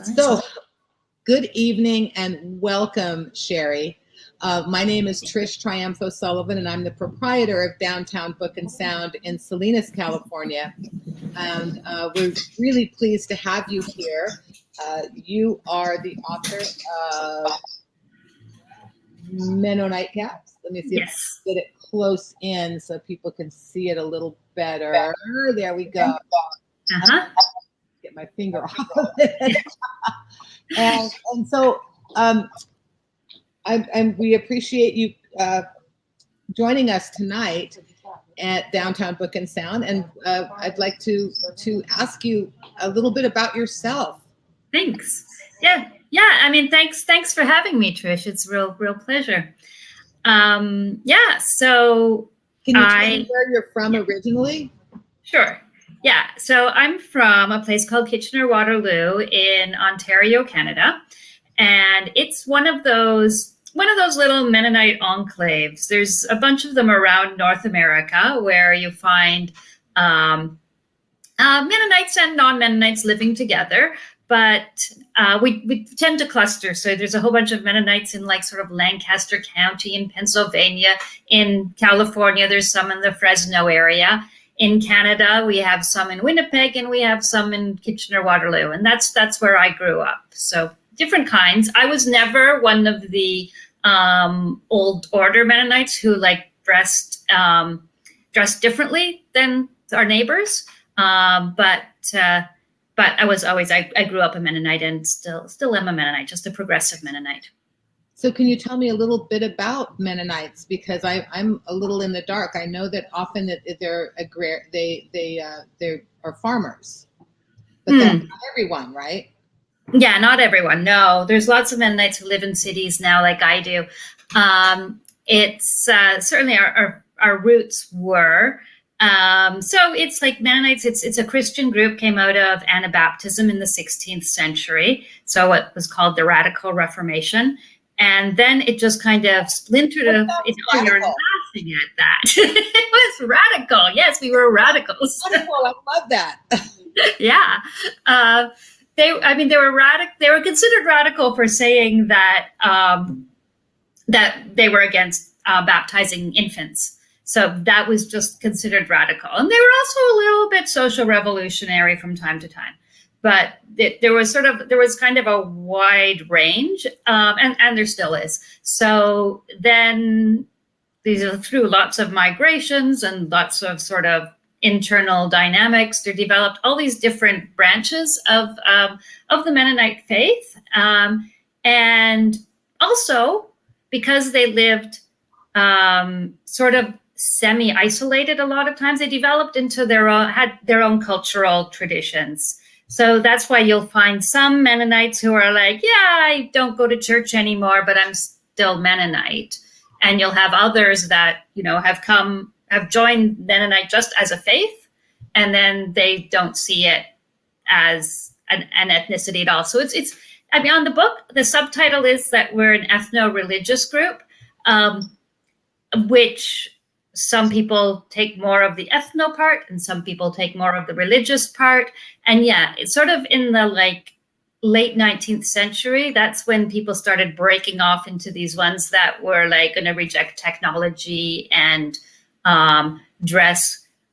So, good evening and welcome, Sherri. My name is Trish Triumph Sullivan, and I'm the proprietor of Downtown Book and Sound in Salinas, California. And we're really pleased to have you here. You are the author of Menno-Nightcaps. Let me see if I can get it close in so people can see it a little better. There we go. Get my finger off of it. and so we appreciate you joining us tonight at Downtown Book and Sound, and I'd like to ask you a little bit about yourself. Thanks. Yeah. I mean, thanks for having me, Trish. It's real pleasure. So can you tell me where you're from originally? Sure. Yeah, so I'm from a place called Kitchener-Waterloo in Ontario, Canada, and it's one of those little Mennonite enclaves. There's a bunch of them around North America where you find Mennonites and non-Mennonites living together, but we tend to cluster. So there's a whole bunch of Mennonites in like sort of Lancaster County in Pennsylvania. In California, there's some in the Fresno area. In Canada, we have some in Winnipeg, and we have some in Kitchener-Waterloo, and that's where I grew up. So different kinds. I was never one of the old order Mennonites who like dressed differently than our neighbors, but I was always I grew up a Mennonite and still am a Mennonite, just a progressive Mennonite. So can you tell me a little bit about Mennonites? Because I'm a little in the dark. I know that often that they're they are farmers, but that's not everyone, right? Yeah, not everyone. No, there's lots of Mennonites who live in cities now, like I do. It's certainly our roots were. So it's like Mennonites. It's a Christian group, came out of Anabaptism in the 16th century. So what was called the Radical Reformation. And then it just kind of splintered. You're laughing at that. It was radical. Yes, we were radicals. Wonderful. I love that. Yeah. They were radical. They were considered radical for saying that that they were against baptizing infants. So that was just considered radical. And they were also a little bit social revolutionary from time to time. But there was kind of a wide range, and there still is. So then these are through lots of migrations and lots of sort of internal dynamics. They developed all these different branches of the Mennonite faith, and also because they lived sort of semi-isolated a lot of times, they developed into had their own cultural traditions. So that's why you'll find some Mennonites who are like, yeah, I don't go to church anymore, but I'm still Mennonite. And you'll have others that, have joined Mennonite just as a faith, and then they don't see it as an ethnicity at all. So it's on the book, the subtitle is that we're an ethno-religious group, which some people take more of the ethno part and some people take more of the religious part. And yeah, it's sort of in the late 19th century, that's when people started breaking off into these ones that were like going to reject technology and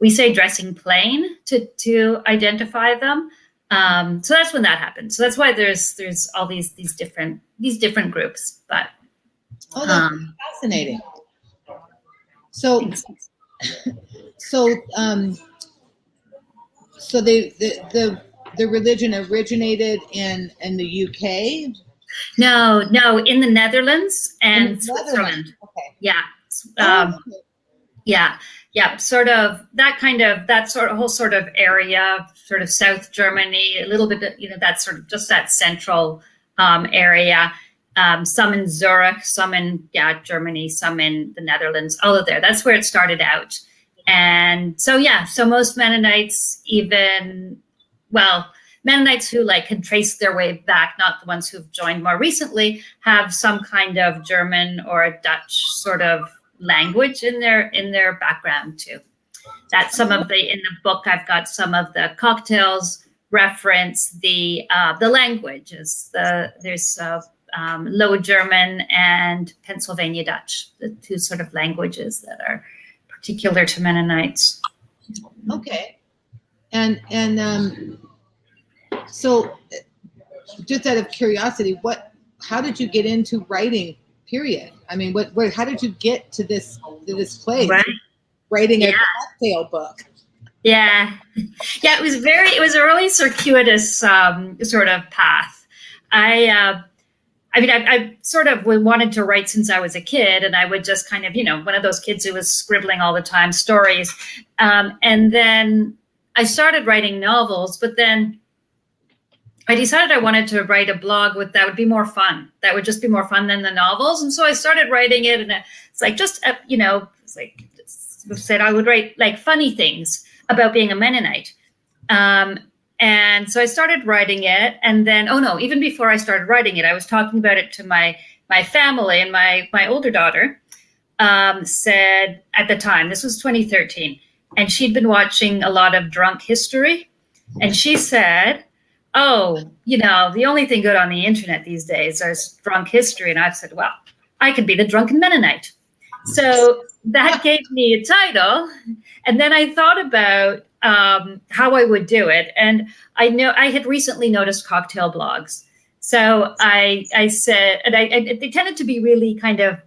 we say dressing plain to identify them. So that's when that happened. So that's why there's all these different groups. But that's fascinating. So the religion originated in the UK? No, in the Netherlands and Switzerland. Okay. Yeah. Yeah. Sort of whole sort of area, sort of South Germany, a little bit, that sort of just that central area. Some in Zurich, some in Germany, some in the Netherlands, all of there. That's where it started out. And so most Mennonites, Mennonites who can trace their way back, not the ones who've joined more recently, have some kind of German or a Dutch sort of language in their background too. That's in the book, I've got some of the cocktails reference the languages. There's Low German and Pennsylvania Dutch, the two sort of languages that are particular to Mennonites. Okay. And so just out of curiosity, how did you get into writing, period? I mean, how did you get to this place? Right. Writing a cocktail book. Yeah. It was a really circuitous sort of path. I sort of wanted to write since I was a kid, and I would just kind of, one of those kids who was scribbling all the time, stories. And then I started writing novels, but then I decided I wanted to write a blog that would be more fun. That would just be more fun than the novels. And so I started writing it, and it's like said I would write like funny things about being a Mennonite. And so I started writing it, and then, even before I started writing it, I was talking about it to my family, and my older daughter said at the time, this was 2013, and she'd been watching a lot of drunk history, and she said, the only thing good on the internet these days is drunk history. And I said, well, I could be the drunken Mennonite. So that gave me a title. And then I thought about how I would do it. And I had recently noticed cocktail blogs. So I said, and they tended to be really kind of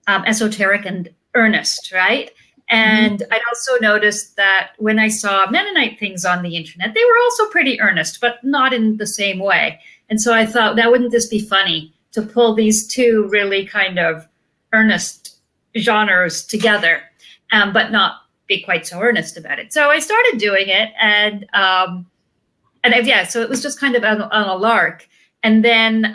esoteric and earnest, right? And I'd also noticed that when I saw Mennonite things on the internet, they were also pretty earnest, but not in the same way. And so I thought, now wouldn't this be funny to pull these two really kind of earnest genres together, but not be quite so earnest about it. So I started doing it, so it was just kind of on a lark. And then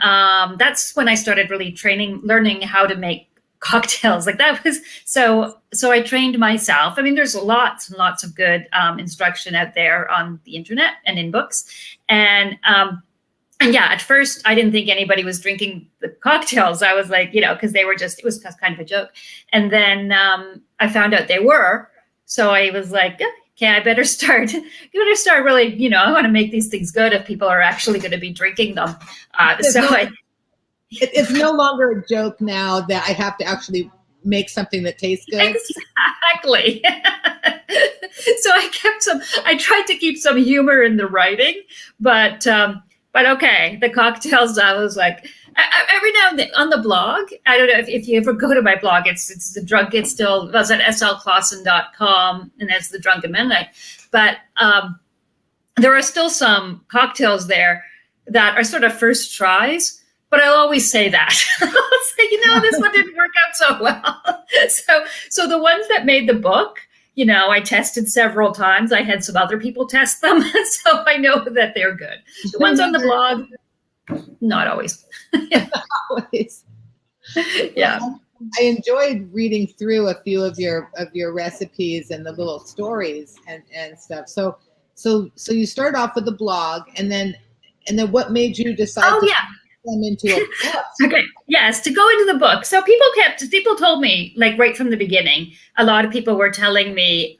that's when I started really learning how to make cocktails. Like that was so I trained myself. I mean, there's lots and lots of good instruction out there on the internet and in books. And at first I didn't think anybody was drinking the cocktails. I was like, because it was kind of a joke. And then I found out they were. So I was like, okay, I better start really, I want to make these things good if people are actually going to be drinking them. It's no longer a joke now that I have to actually make something that tastes good. Exactly. So I tried to keep some humor in the writing, but okay, the cocktails, I was like, every now and then on the blog, I don't know if you ever go to my blog, it's at slklassen.com, and that's the Drunken Mennonite. But there are still some cocktails there that are sort of first tries. But I'll always say that. I'll say, this one didn't work out so well. So the ones that made the book, I tested several times. I had some other people test them. So I know that they're good. The ones on the blog, not always. Not always. Yeah. I enjoyed reading through a few of your recipes and the little stories and stuff. So you start off with the blog, and then what made you decide to them into a book? Okay. Yes, to go into the book. So people told me, like right from the beginning, a lot of people were telling me,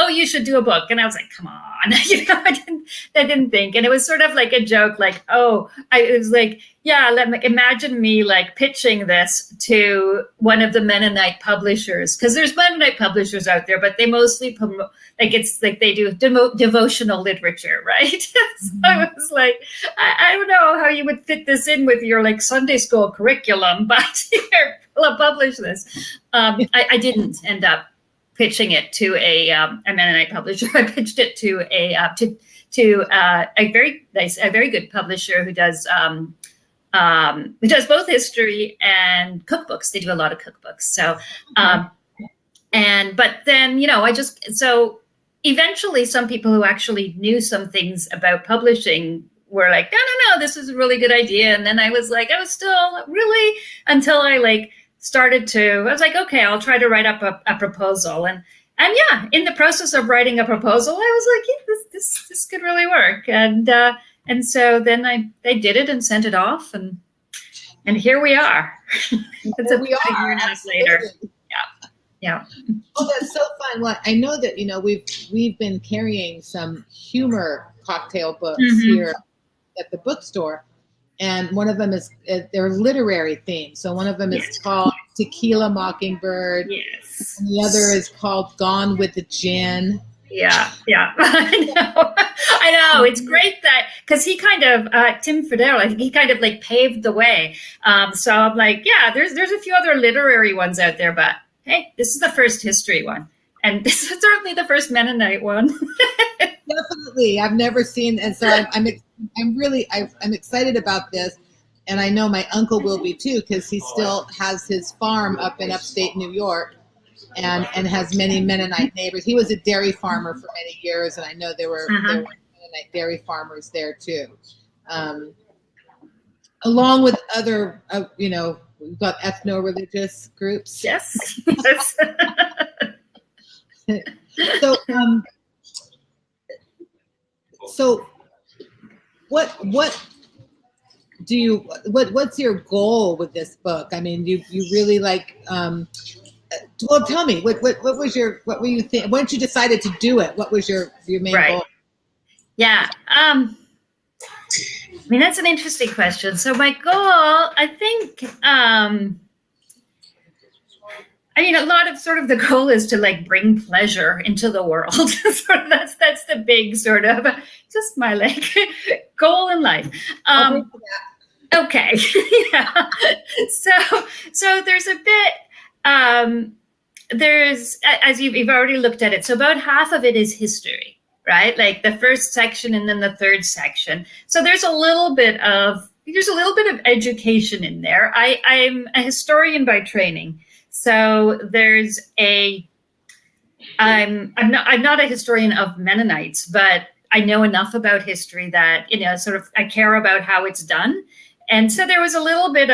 you should do a book. And I was like, come on. I didn't think. And it was sort of like a joke, like, it was like, imagine me like pitching this to one of the Mennonite publishers. Because there's Mennonite publishers out there, but they mostly promote, it's like they do devotional literature, right? So I was like, I don't know how you would fit this in with your like Sunday school curriculum, but here, we'll publish this. I didn't end up pitching it to a Mennonite publisher. I pitched it to a very good publisher who does both history and cookbooks. They do a lot of cookbooks. So, but then eventually some people who actually knew some things about publishing were like, no, this is a really good idea. And then I was still really, until I I was like, okay, I'll try to write up a proposal. And in the process of writing a proposal, I was like, this could really work. And so then I did it and sent it off, and here we are. It's a year and a half later. Yeah. Oh, that's so fun. Well, I know that, we've been carrying some humor cocktail books here at the bookstore. And one of them they're literary themed. So one of them is called Tequila Mockingbird. Yes. And the other is called Gone with the Gin. Yeah. I know. It's great that, because he kind of, Tim Fidel, I think he kind of like paved the way. So I'm like, yeah, there's a few other literary ones out there, but hey, this is the first history one. And this is certainly the first Mennonite one. Definitely. I've never seen, and so I'm excited about this. And I know my uncle will be too, because he still has his farm up in upstate New York. And has many Mennonite neighbors. He was a dairy farmer for many years, and I know there were Mennonite dairy farmers there too. Along with other, we've got ethno-religious groups. Yes. So what's your goal with this book? I mean, you really like. Well, tell me what were you think once you decided to do it? What was your main goal? Yeah, I mean, that's an interesting question. So my goal, I think, a lot of sort of the goal is to like bring pleasure into the world. Sort of that's the big sort of just my like goal in life. Okay, yeah. So there's a bit. There's, as you've already looked at it, so about half of it is history, right? Like the first section and then the third section. So there's a little bit of education in there. I'm a historian by training, so I'm not a historian of Mennonites, but I know enough about history that sort of I care about how it's done, and so there was a little bit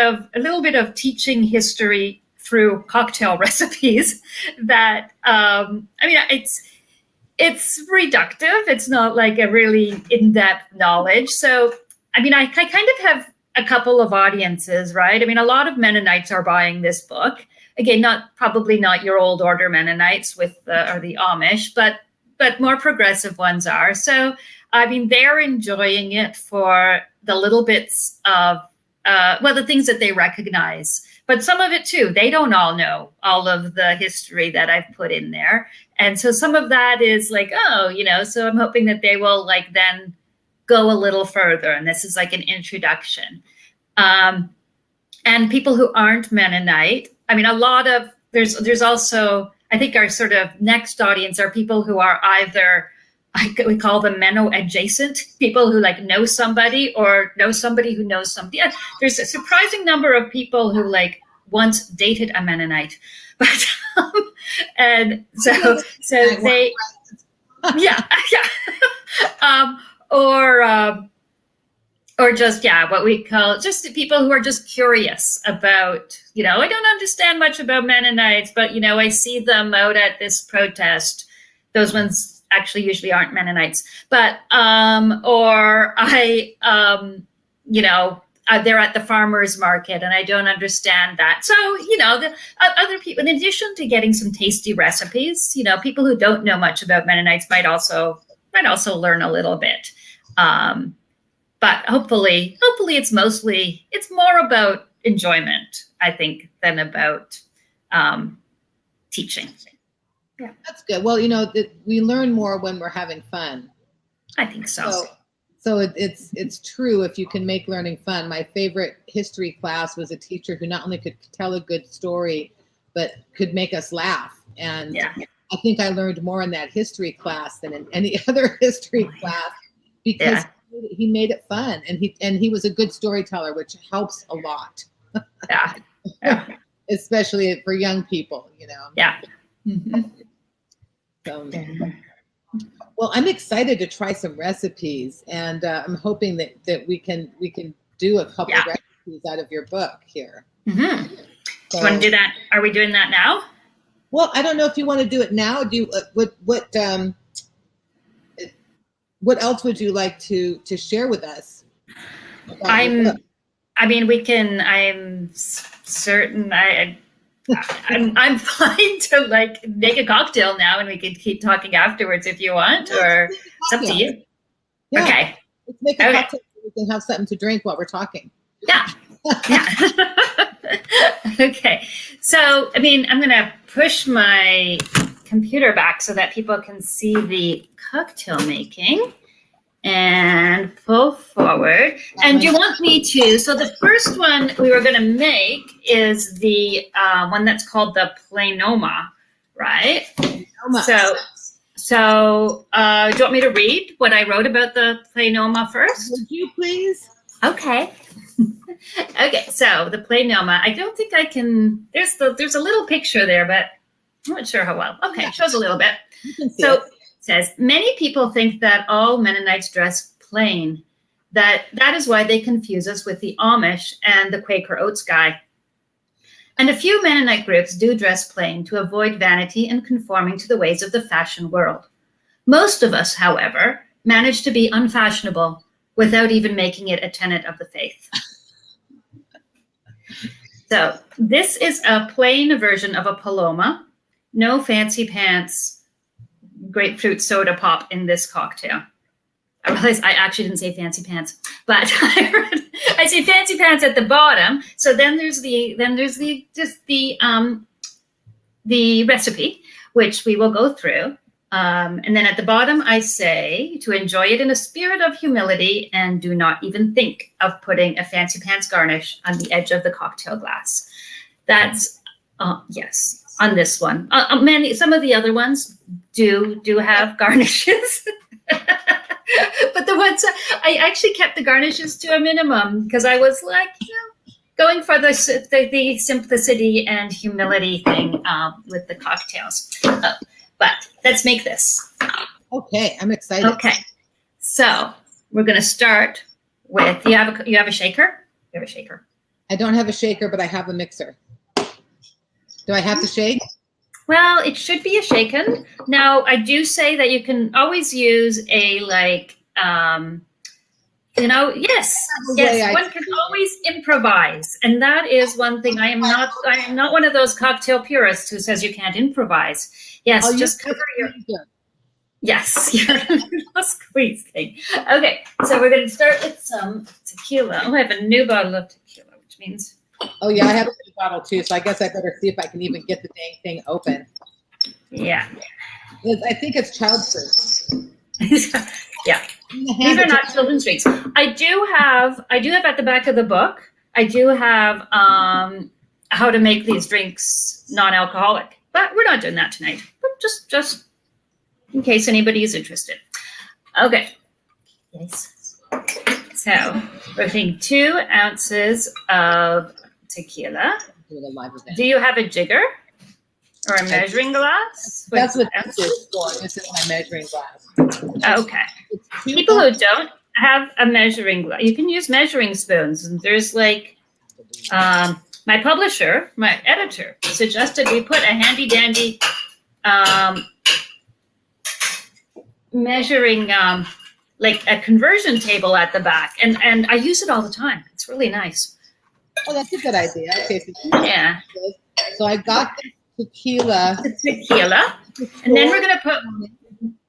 of teaching history through cocktail recipes that it's reductive. It's not like a really in-depth knowledge. So I kind of have a couple of audiences, right? A lot of Mennonites are buying this book. Again, probably not your old order Mennonites or the Amish, but more progressive ones are. So they're enjoying it for the little bits of the things that they recognize. But some of it too, they don't all know all of the history that I've put in there. And so some of that is like, so I'm hoping that they will like then go a little further. And this is like an introduction. And people who aren't Mennonite, there's also, I think our sort of next audience are people who are either, we call them Menno adjacent, people who like know somebody or know somebody who knows somebody. Yeah, there's a surprising number of people who like once dated a Mennonite, but and so they, or just what we call just people who are just curious about. I don't understand much about Mennonites, but I see them out at this protest. Those ones actually usually aren't Mennonites, but they're at the farmer's market and I don't understand that. So, the other people, in addition to getting some tasty recipes, people who don't know much about Mennonites might also learn a little bit. But hopefully it's more about enjoyment, I think, than about teaching. Yeah, that's good. Well, we learn more when we're having fun. I think so. So it's true if you can make learning fun. My favorite history class was a teacher who not only could tell a good story, but could make us laugh. And I think I learned more in that history class than in any other history class because he made it fun and he was a good storyteller, which helps a lot. Especially for young people, Yeah. Mm-hmm. So, well, I'm excited to try some recipes, and I'm hoping that we can do a couple of recipes out of your book here. Mm-hmm. So, you want to do that? Are we doing that now? Well, I don't know if you want to do it now. What else would you like to share with us? We can. I'm certain. I'm fine to like make a cocktail now, and we can keep talking afterwards if you want, or it's up to you. Yeah. Okay. Let's make a cocktail so we can have something to drink while we're talking. Yeah. Okay. So, I mean, I'm going to push my computer back so that people can see the cocktail making and pull forward. And you want me to, so the first one we were going to make is the one that's called the Planoma, right? Planoma. So do you want me to read what I wrote about the Planoma first? Would you please? Okay. Okay, so the Planoma, I don't think I can, there's a little picture there, but I'm not sure how well. Okay, it shows a little bit. You can see so it says, many people think that all Mennonites dress plain, that is why they confuse us with the Amish and the Quaker Oats guy. And a few Mennonite groups do dress plain to avoid vanity and conforming to the ways of the fashion world. Most of us, however, manage to be unfashionable without even making it a tenet of the faith. So this is a plain version of a Paloma. No fancy pants, grapefruit soda pop in this cocktail. I realize I actually didn't say fancy pants, but I say fancy pants at the bottom. So then there's the recipe, which we will go through. And then at the bottom, I say to enjoy it in a spirit of humility and do not even think of putting a fancy pants garnish on the edge of the cocktail glass. That's, yes, on this one. Some of the other ones do have garnishes. But the ones, I actually kept the garnishes to a minimum because I was like, going for the simplicity and humility thing with the cocktails. But let's make this. Okay, I'm excited. Okay, so we're going to start with, you have a shaker? You have a shaker. I don't have a shaker, but I have a mixer. Do I have to shake? Well, it should be a shaken. Now, I do say that you can always use a yes, one can always improvise. And that is one thing. I am not one of those cocktail purists who says you can't improvise. Yes, just cover your... Yes, your little squeeze thing. Okay, so we're going to start with some tequila. Oh, I have a new bottle of tequila, which means... Oh, yeah, I have a new bottle, too, so I guess I better see if I can even get the dang thing open. Yeah. I think it's childproof. Yeah. These are not children's drinks. I do have at the back of the book, I do have how to make these drinks non-alcoholic. But we're not doing that tonight. But just in case anybody is interested. Okay. Yes. So we're taking 2 ounces of tequila. Do you have a jigger or a measuring glass? That's what this is for. This is my measuring glass. Okay. People who don't have a measuring glass, you can use measuring spoons. And there's like, my publisher, my editor, suggested we put a handy dandy measuring, like a conversion table at the back. And I use it all the time. It's really nice. Oh, that's a good idea. Okay. Yeah. So I got the tequila. And then we're going to put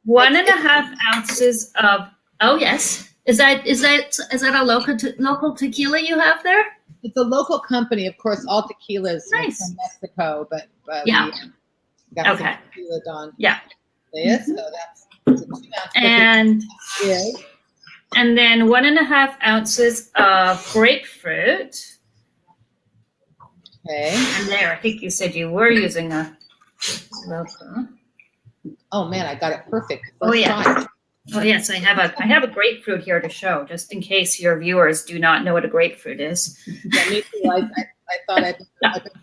1.5 ounces of, oh yes. Is that a local tequila you have there? It's a local company, of course. All tequilas nice. From Mexico, but yeah. We got some tequila done. Yeah. This, so that's 2 And ounces. then 1.5 ounces of grapefruit. Okay. And there, I think you said you were using a local. Oh man, I got it perfect. Oh yeah. Time. Oh yes, I have a grapefruit here to show, just in case your viewers do not know what a grapefruit is. Yeah, me too. I thought I'd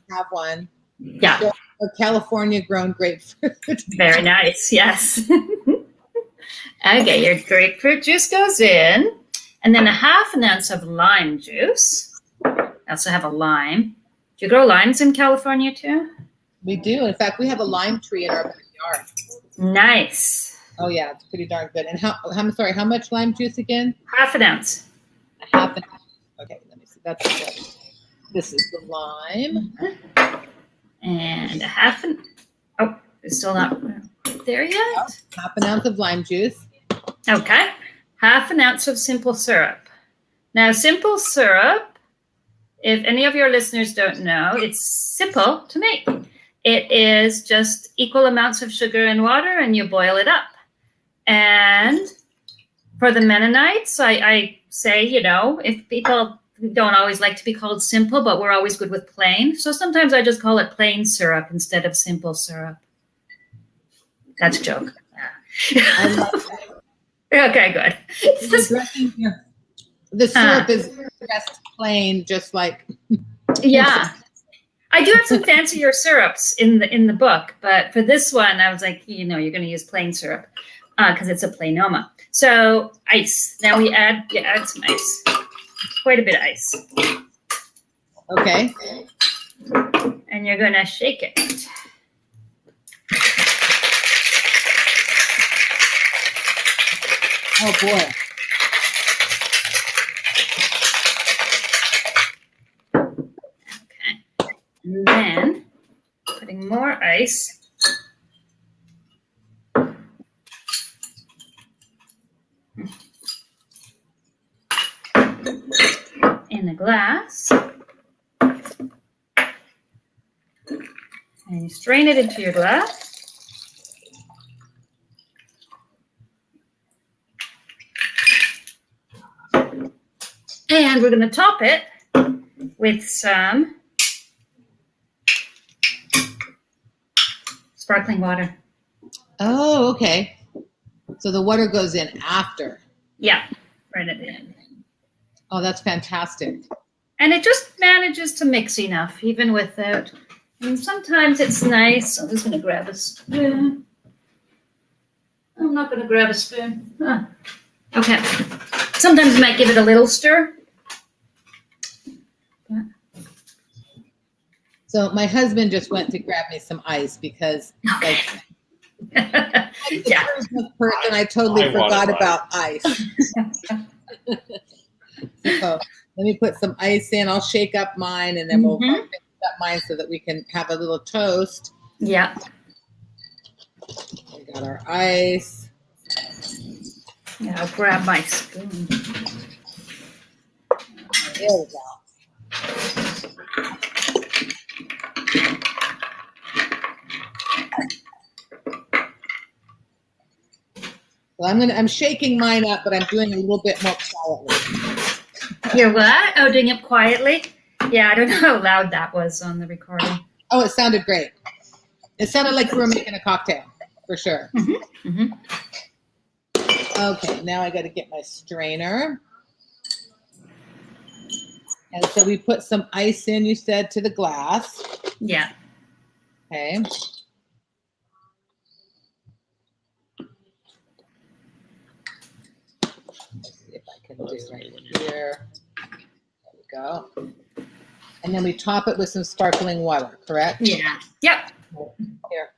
have one. Yeah. A California grown grapefruit. Very nice. Yes. Okay, your grapefruit juice goes in, and then 1/2 ounce of lime juice. I also have a lime. Do you grow limes in California too? We do. In fact, we have a lime tree in our backyard. Nice. Oh yeah, it's pretty darn good. And how much lime juice again? 1/2 ounce. 1/2 ounce. Okay, let me see. That's good. This is the lime. And it's still not there yet. Half an ounce of lime juice. Okay. Half an ounce of simple syrup. Now, simple syrup, if any of your listeners don't know, it's simple to make. It is just equal amounts of sugar and water, and you boil it up. And for the Mennonites, I say, if people don't always like to be called simple, but we're always good with plain. So sometimes I just call it plain syrup instead of simple syrup. That's a joke. Okay, good. The syrup is just plain, just like. Yeah. I do have some fancier syrups in the book, but for this one, I was like, you're going to use plain syrup because it's a plainoma. So ice. Now we add some ice. Quite a bit of ice. Okay. And you're going to shake it. Oh, boy. Okay. And then putting more ice. In the glass. And you strain it into your glass. And we're going to top it with some sparkling water. Oh, okay. So the water goes in after. Yeah, right at the end. Oh, that's fantastic. And it just manages to mix enough, even without. And sometimes it's nice. I'm just going to grab a spoon. I'm not going to grab a spoon. Huh. Okay. Sometimes you might give it a little stir. So my husband just went to grab me some ice because, like, yeah. Person, I totally forgot about ice. So let me put some ice in. I'll shake up mine, and then we'll finish up mine so that we can have a little toast. Yeah. We got our ice. Yeah, I'll grab my spoon. There we go. Well, I'm shaking mine up, but I'm doing a little bit more quietly. You're what? Oh, doing it quietly? Yeah, I don't know how loud that was on the recording. Oh, it sounded great. It sounded like we were making a cocktail, for sure. Mm-hmm. Mm-hmm. Okay, now I got to get my strainer. And so we put some ice in, you said, to the glass. Yeah. Okay. Let's see if I can do right here. There we go. And then we top it with some sparkling water, correct? Yeah. Yep. Here.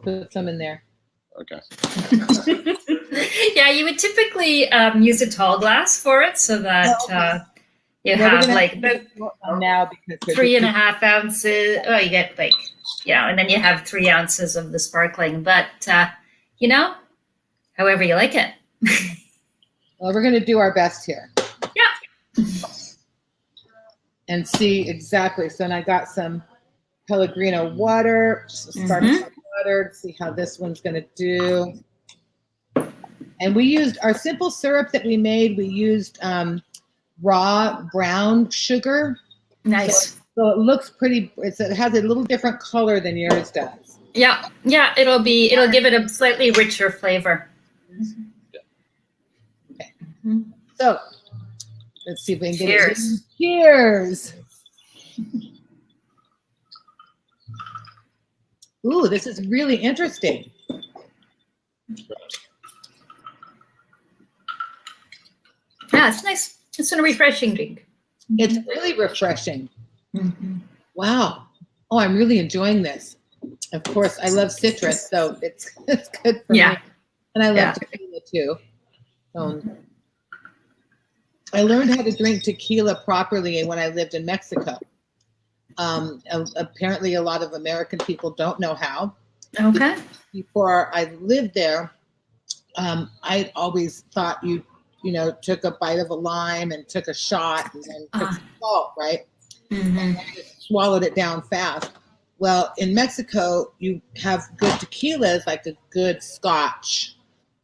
Put some in there. Okay. Yeah, you would typically use a tall glass for it so that you have like about now because 3.5 ounces. Oh, you get like, and then you have 3 ounces of the sparkling. But, however you like it. Well, we're going to do our best here. Yeah. And see exactly. So then I got some Pellegrino water, sparkling water, to see how this one's going to do. And we used our simple syrup that we made. We used raw brown sugar. Nice. So it looks pretty. It has a little different color than yours does. Yeah. Yeah. It'll give it a slightly richer flavor. Okay. So let's see if we can get Cheers. it. Cheers. Ooh, this is really interesting. Yeah, it's nice. It's a refreshing drink. It's really refreshing. Mm-hmm. Wow. Oh, I'm really enjoying this. Of course, I love citrus, so it's good for me. And I love tequila too. I learned how to drink tequila properly when I lived in Mexico. Apparently, a lot of American people don't know how. Okay. Before I lived there, I always thought you took a bite of a lime and took a shot and then took some salt, right? Mm-hmm. And then just swallowed it down fast. Well, in Mexico, you have good tequilas, like a good Scotch,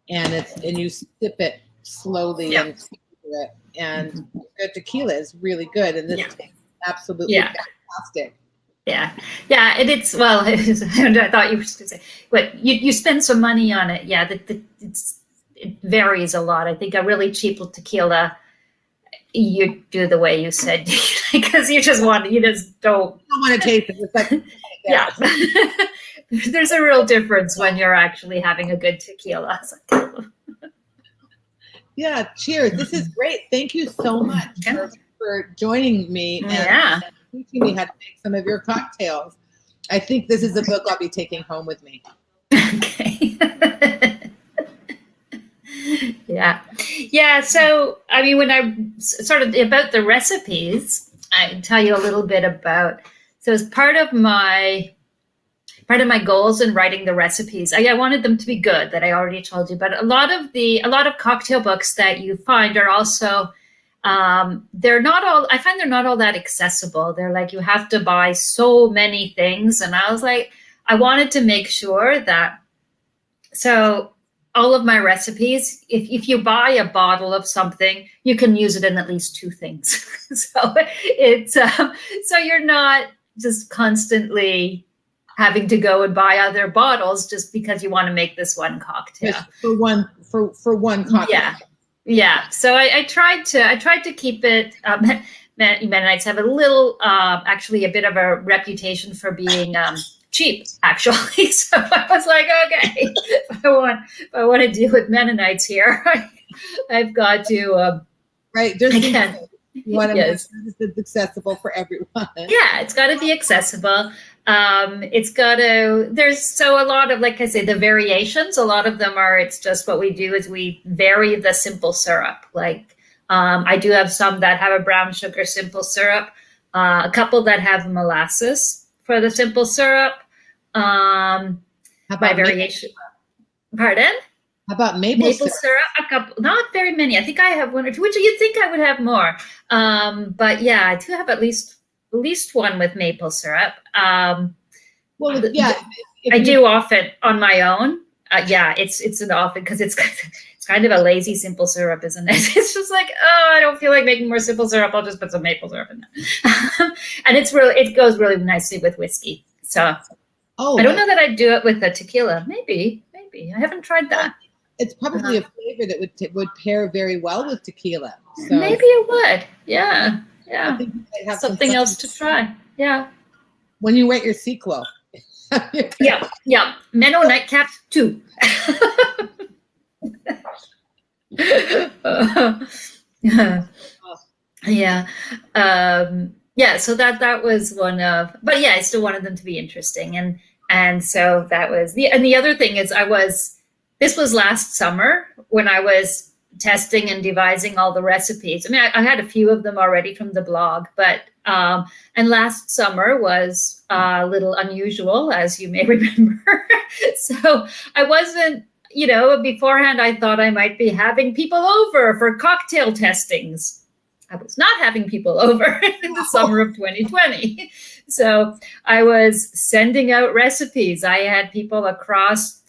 and you sip it slowly and savor it. And good tequila is really good, and this tastes absolutely fantastic. Yeah, and it's I thought you were going to say, but you spend some money on it. Yeah, it varies a lot. I think a really cheap tequila, you do the way you said, because you just don't. You don't want to taste it. It's like, yeah. There's a real difference when you're actually having a good tequila. Yeah, cheers. This is great. Thank you so much for joining me and teaching me how to make some of your cocktails. I think this is a book I'll be taking home with me. Okay. Yeah. So, I mean, when I sort of about the recipes, I tell you a little bit about. So, as part of my goals in writing the recipes, I wanted them to be good. That I already told you, but a lot of cocktail books that you find are also they're not all. I find they're not all that accessible. They're like you have to buy so many things, and I was like, I wanted to make sure that. So all of my recipes, if you buy a bottle of something, you can use it in at least 2 things. So it's so you're not just constantly having to go and buy other bottles just because you want to make this one cocktail. Just for one cocktail. Yeah. So I tried to keep it. Mennonites have a little, actually, a bit of a reputation for being cheap, actually. So I was like, okay, if I want to deal with Mennonites here, I've got to. Right. You want to make sure it's accessible for everyone. Yeah, it's got to be accessible. There's a lot of, like I say, the variations, a lot of them it's just what we do is we vary the simple syrup. Like, I do have some that have a brown sugar simple syrup, a couple that have molasses for the simple syrup. How about variation? Pardon? How about maple syrup? A couple, not very many. I think I have 1 or 2, which you'd think I would have more. But yeah, I do have at least one with maple syrup. I do often on my own. It's an often because it's kind of a lazy simple syrup, isn't it? It's just like, I don't feel like making more simple syrup. I'll just put some maple syrup in there. And it goes really nicely with whiskey. So I don't know that I'd do it with a tequila. Maybe. I haven't tried that. It's probably a flavor that would pair very well with tequila. So maybe it would. Yeah. I think you might have something else to try. Yeah. When you wet your Ciclo. Yeah. Menno-Nightcaps too. So that was one of, but yeah, I still wanted them to be interesting. And so that was the other thing is this was last summer when I was testing and devising all the recipes. I mean, I had a few of them already from the blog, but, and last summer was a little unusual, as you may remember. So I wasn't, beforehand, I thought I might be having people over for cocktail testings. I was not having people over in the summer of 2020. So I was sending out recipes. I had people across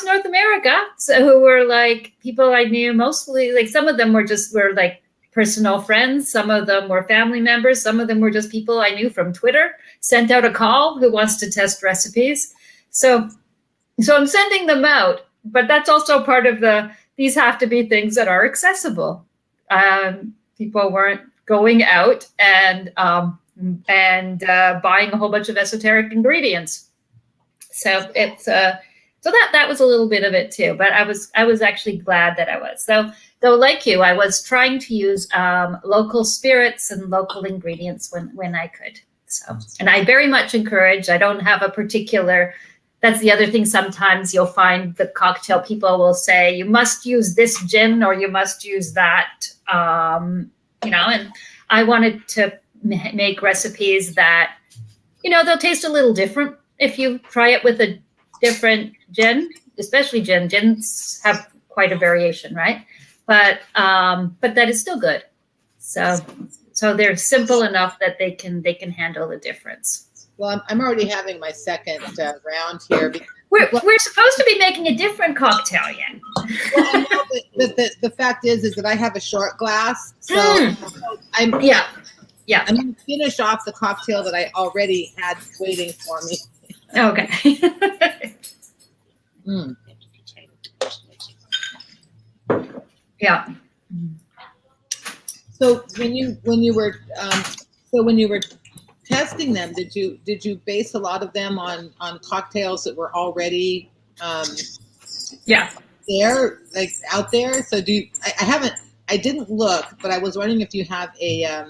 North America, who were like people I knew mostly. Like some of them were like personal friends. Some of them were family members. Some of them were just people I knew from Twitter. Sent out a call who wants to test recipes. So I'm sending them out, but that's also part of these have to be things that are accessible. People weren't going out and buying a whole bunch of esoteric ingredients. So it's so that was a little bit of it too. But I was actually glad that I was. So though, like you, I was trying to use local spirits and local ingredients when I could. So, and I very much encourage. I don't have a particular. That's the other thing. Sometimes you'll find the cocktail people will say you must use this gin or you must use that. And I wanted to make recipes that they'll taste a little different if you try it with a different gin, especially gin. Gins have quite a variation, right? But that is still good. So they're simple enough that they can handle the difference. Well, I'm already having my second round here. We're supposed to be making a different cocktail yet. Well, I know, but the fact is that I have a short glass, so I'm going to finish off the cocktail that I already had waiting for me. Okay. Yeah. So when you were testing them, did you base a lot of them on cocktails that were already there, like out there? So I didn't look, but I was wondering if you have a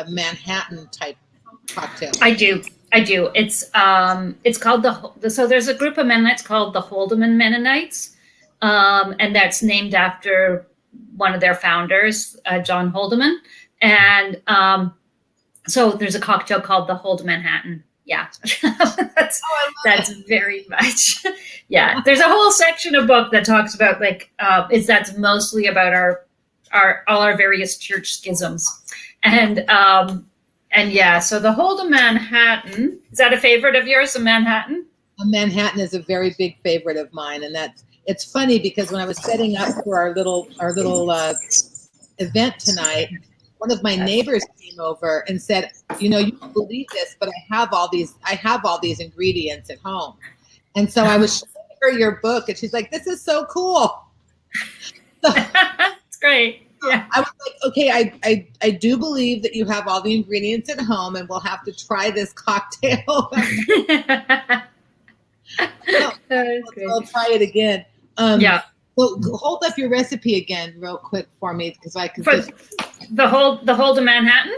Manhattan type cocktail. I do. It's called so there's a group of Mennonites called the Holdeman Mennonites, and that's named after one of their founders, John Holdeman, and so there's a cocktail called the Hold Manhattan. Yeah, that's very much. Yeah, there's a whole section of book that talks about that's mostly about all our various church schisms, and yeah, so the Hold a Manhattan, is that a favorite of yours, a Manhattan? A Manhattan is a very big favorite of mine, and it's funny because when I was setting up for our little event tonight, one of my neighbors came over and said, you don't believe this, but I have all these ingredients at home. And so I was showing her your book, and she's like, this is so cool. It's great. Yeah. I was like, okay, I do believe that you have all the ingredients at home, and we'll have to try this cocktail. I'll try it again. Well, hold up your recipe again real quick for me, because I can the Hold a Manhattan.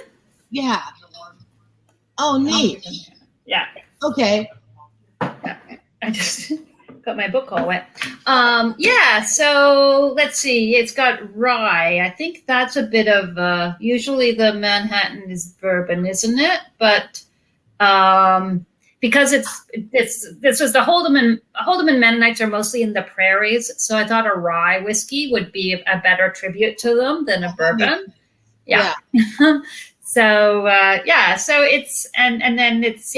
Yeah. Oh, neat. Yeah. Okay. I just got my book all wet. So let's see. It's got rye. I think that's a bit of usually the Manhattan is bourbon, isn't it? But because this was the Holdeman Mennonites are mostly in the prairies, so I thought a rye whiskey would be a better tribute to them than a bourbon. Yeah. So it's and then it's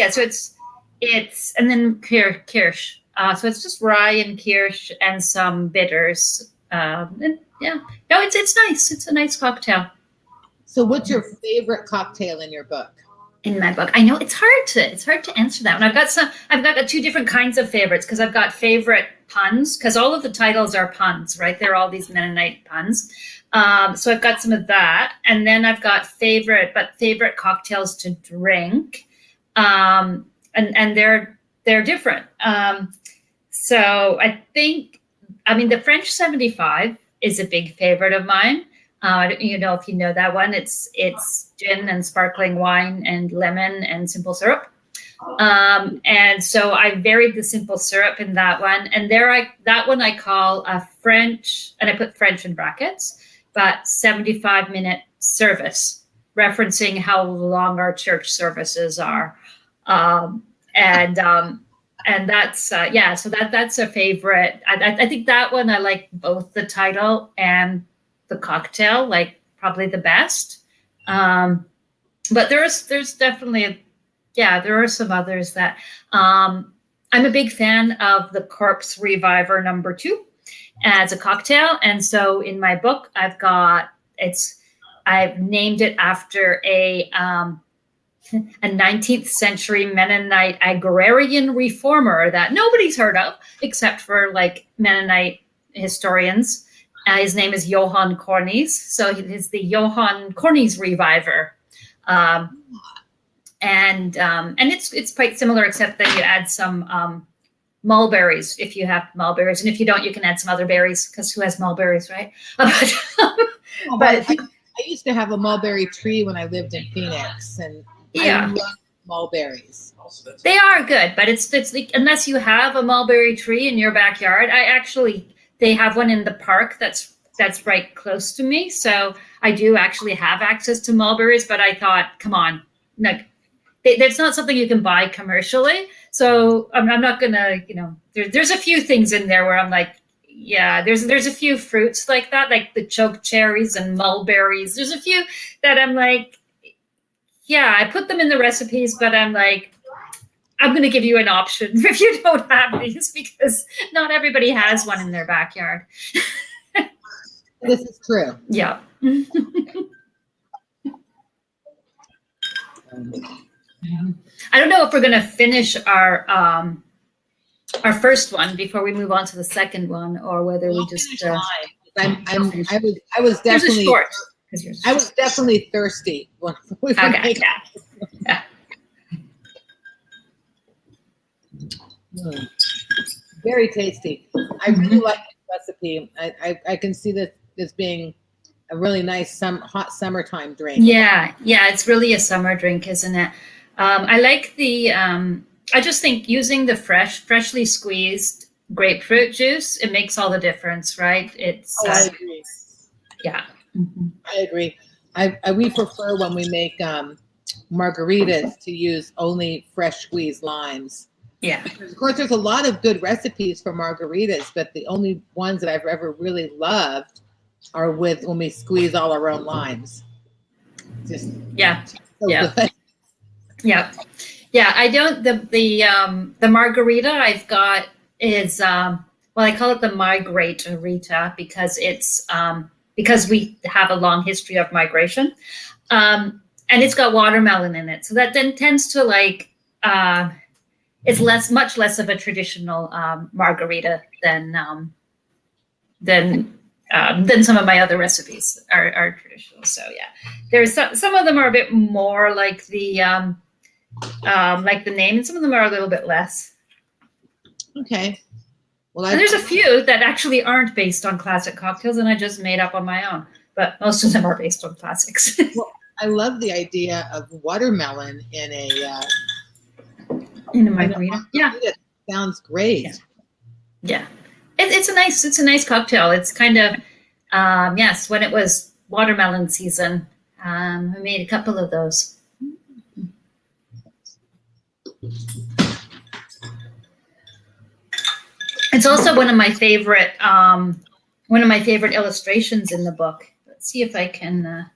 and then kirsch. So it's just rye and kirsch and some bitters. It's nice. It's a nice cocktail. So what's your favorite cocktail in your book? In my book, I know it's hard to answer that one. I've got two different kinds of favorites, because I've got favorite puns, because all of the titles are puns, right? They're all these Mennonite puns. So I've got some of that, and then I've got favorite cocktails to drink, and they're different. So I think, the French 75 is a big favorite of mine. I don't know if you know that one. It's gin and sparkling wine and lemon and simple syrup. And so I varied the simple syrup in that one. And that one I call a French, and I put French in brackets, but 75-minute service, referencing how long our church services are. And that's, so that's a favorite. I think that one, I like both the title and the cocktail, like probably the best. But there's definitely, there are some others that, I'm a big fan of the Corpse Reviver No. 2 as a cocktail. And so in my book, I've named it after a 19th century Mennonite agrarian reformer that nobody's heard of except for like Mennonite historians. His name is Johann Cornies. So he's the Johann Cornies Reviver. And it's quite similar, except that you add some mulberries if you have mulberries. And if you don't, you can add some other berries, because who has mulberries, right? But I used to have a mulberry tree when I lived in Phoenix, and I love mulberries. They are good, but it's like, unless you have a mulberry tree in your backyard, they have one in the park that's right close to me. So I do actually have access to mulberries, but I thought, come on, like, That's not something you can buy commercially. So I'm not gonna, there's a few things in there where I'm like, yeah, there's a few fruits like that, like the choke cherries and mulberries. There's a few that I'm like, yeah, I put them in the recipes, but I'm like, I'm going to give you an option if you don't have these, because not everybody has one in their backyard. This is true. Yeah. I don't know if we're going to finish our first one before we move on to the second one, or whether we just. I was definitely short. I was definitely thirsty when we were making. Yeah. Very tasty. I really like this recipe. I can see this being a really nice hot summertime drink. Yeah, it's really a summer drink, isn't it? I like the. I just think using the freshly squeezed grapefruit juice, it makes all the difference, right? It's. I agree. Yeah. I agree. We prefer when we make margaritas to use only fresh squeezed limes. Yeah. Of course, there's a lot of good recipes for margaritas, but the only ones that I've ever really loved are when we squeeze all our own limes. Just so good. Yeah. I don't. The margarita I've got is I call it the migrate-rita because it's because we have a long history of migration, and it's got watermelon in it, so that then tends to it's much less of a traditional margarita than some of my other recipes are traditional. So yeah, there's some of them are a bit more like the name, and some of them are a little bit less. Okay. Well, and there's a few that actually aren't based on classic cocktails, and I just made up on my own. But most of them are based on classics. Well, I love the idea of watermelon in a margarita. Yeah, sounds great. Yeah. It's a nice cocktail. It's kind of yes. When it was watermelon season, I made a couple of those. It's also one of my favorite illustrations in the book. Let's see if I can.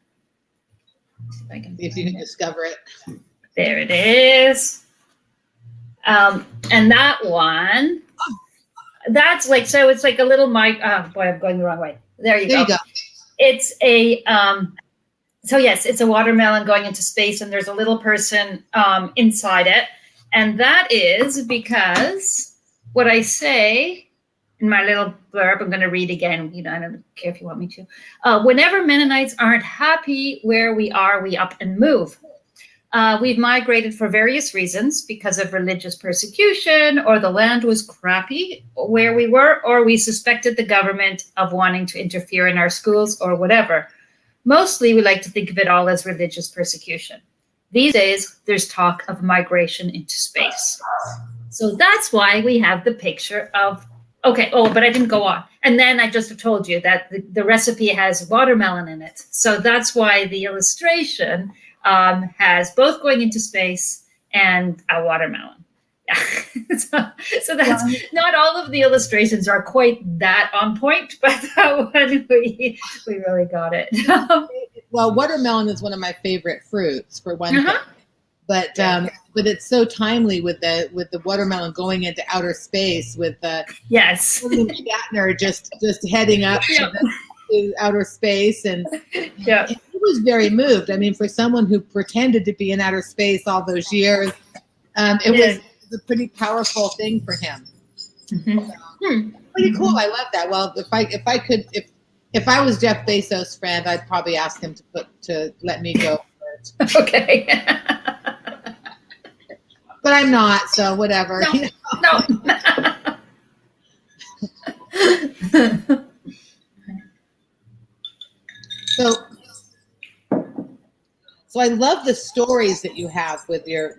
If you can discover it. There it is. And that one, that's like, so it's like a little mic. Oh boy, I'm going the wrong way. There you go. It's a, so yes, it's a watermelon going into space, and there's a little person inside it. And that is because what I say in my little blurb, I'm going to read again. I don't care if you want me to. Whenever Mennonites aren't happy where we are, we up and move. We've migrated for various reasons, because of religious persecution, or the land was crappy where we were, or we suspected the government of wanting to interfere in our schools, or whatever. Mostly, we like to think of it all as religious persecution. These days, there's talk of migration into space. So that's why we have the picture of, okay, but I didn't go on. And then I just have told you that the recipe has watermelon in it. So that's why the illustration has both going into space and a watermelon. Yeah. so that's not all of the illustrations are quite that on point, but that one we really got it. Well, watermelon is one of my favorite fruits for one thing. But it's so timely with the watermelon going into outer space with yes, Shatner just heading up to outer space, and he was very moved. I mean, for someone who pretended to be in outer space all those years, it was a pretty powerful thing for him. Pretty cool. I love that. Well, if I was Jeff Bezos' friend, I'd probably ask him to let me go first. Okay. But I'm not, so whatever. No. So I love the stories that you have with the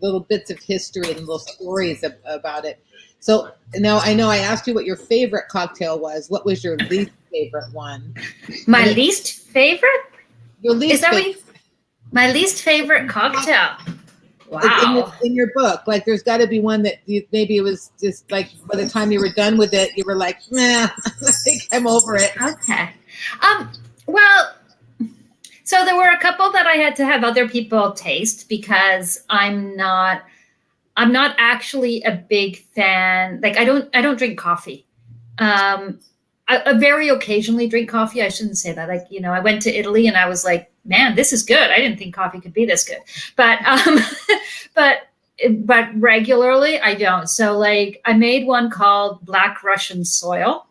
little bits of history and little stories about it. So now I know I asked you what your favorite cocktail was. What was your least favorite one? My least favorite? Your least Is that favorite? My least favorite cocktail. Wow. in your book? Like, there's got to be one that maybe it was just like by the time you were done with it, you were like, nah, I think I'm over it. Okay. Well, so there were a couple that I had to have other people taste because I'm not actually a big fan. Like, I don't drink coffee. I very occasionally drink coffee. I shouldn't say that. Like, I went to Italy and I was like, man, this is good. I didn't think coffee could be this good. But but regularly I don't. So like I made one called Black Russian Soil,